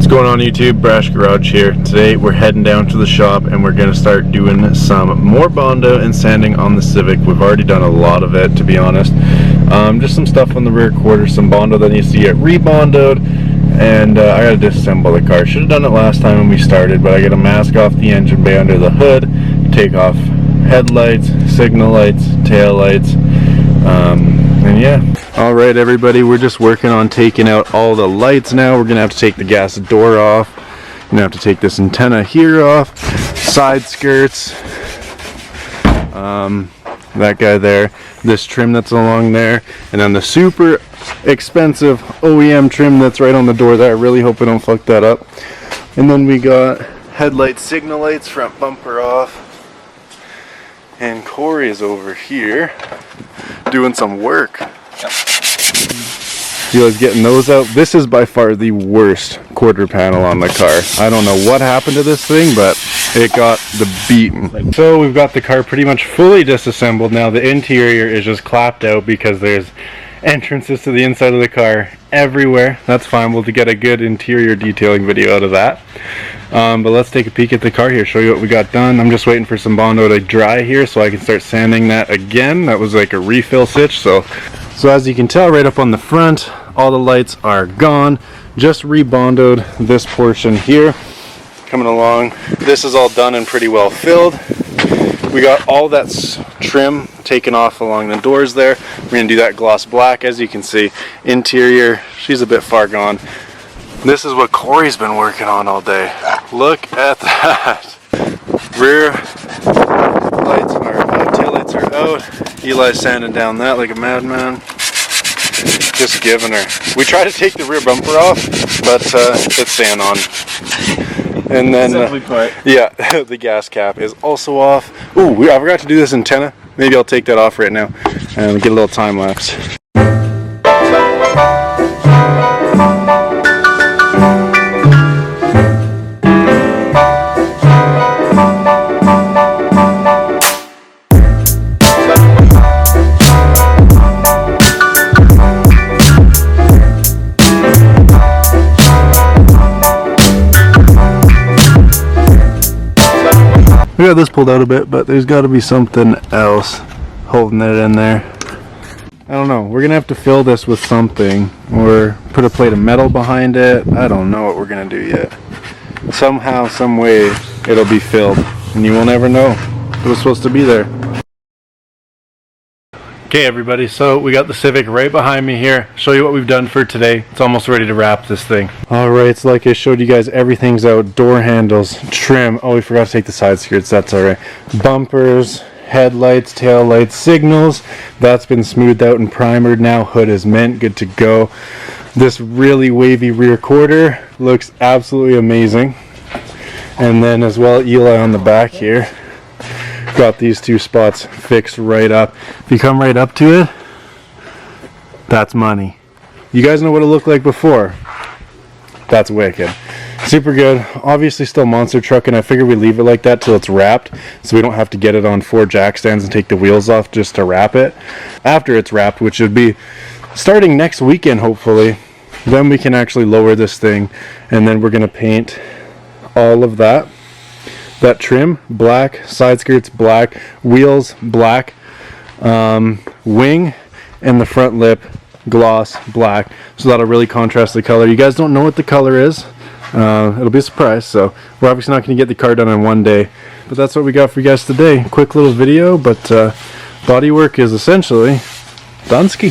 What's going on YouTube? Brash Garage here. Today we're heading down to the shop and we're going to start doing some more bondo and sanding on the Civic. We've already done a lot of it, to be honest. Just some stuff on the rear quarter, some bondo that needs to get rebondoed, and I got to disassemble the car. Should have done it last time when we started, but I got to mask off the engine bay under the hood, take off headlights, signal lights, tail lights, and yeah. Alright everybody, we're just working on taking out all the lights now. We're gonna have to take the gas door off. Gonna have to take this antenna here off, side skirts, that guy there, this trim that's along there, and then the super expensive OEM trim that's right on the door there. I really hope I don't fuck that up. And then we got headlight signal lights, front bumper off. And Corey is over here doing some work. He was getting those out. This is by far the worst quarter panel on the car. I don't know what happened to this thing, but it got the beating. So we've got the car pretty much fully disassembled now. The interior is just clapped out because there's entrances to the inside of the car everywhere. That's fine. We'll get a good interior detailing video out of that. But let's take a peek at the car here, show you what we got done. I'm just waiting for some bondo to dry here so I can start sanding that again. That was like a refill stitch. So as you can tell, right up on the front, all the lights are gone. Just rebondoed this portion here. Coming along, this is all done and pretty well filled. We got all that trim taken off along the doors there. We're gonna do that gloss black. As you can see, interior, she's a bit far gone. This is what Corey's been working on all day. Look at that. Rear lights are out, tail lights are out. Eli's sanding down that like a madman. Just giving her. We try to take the rear bumper off, but it's staying on. And then, yeah, the gas cap is also off. Ooh, I forgot to do this antenna. Maybe I'll take that off right now and get a little time lapse. We got this pulled out a bit, but there's got to be something else holding it in there. I don't know. We're going to have to fill this with something or put a plate of metal behind it. I don't know what we're going to do yet. Somehow, some way, it'll be filled, and you will never know. It was supposed to be there. Okay everybody, so we got the Civic right behind me here. Show you what we've done for today. It's almost ready to wrap this thing. Alright, so like I showed you guys, everything's out. Door handles, trim. Oh, we forgot to take the side skirts, that's alright. Bumpers, headlights, tail lights, signals. That's been smoothed out and primered now. Hood is mint, good to go. This really wavy rear quarter looks absolutely amazing. And then as well, Eli on the back here. Got these two spots fixed right up. If you come right up to it, that's money. You guys know what it looked like before. That's wicked. Super good. Obviously still monster truck, and I figured we leave it like that till it's wrapped so we don't have to get it on 4 jack stands and take the wheels off just to wrap it. After it's wrapped, which should be starting next weekend hopefully, then we can actually lower this thing, and then we're going to paint all of that. That trim, black, side skirts, black, wheels, black, wing, and the front lip, gloss, black. So that'll really contrast the color. You guys don't know what the color is. It'll be a surprise. So we're obviously not going to get the car done in one day. But that's what we got for you guys today. Quick little video, but Bodywork is essentially Dunsky.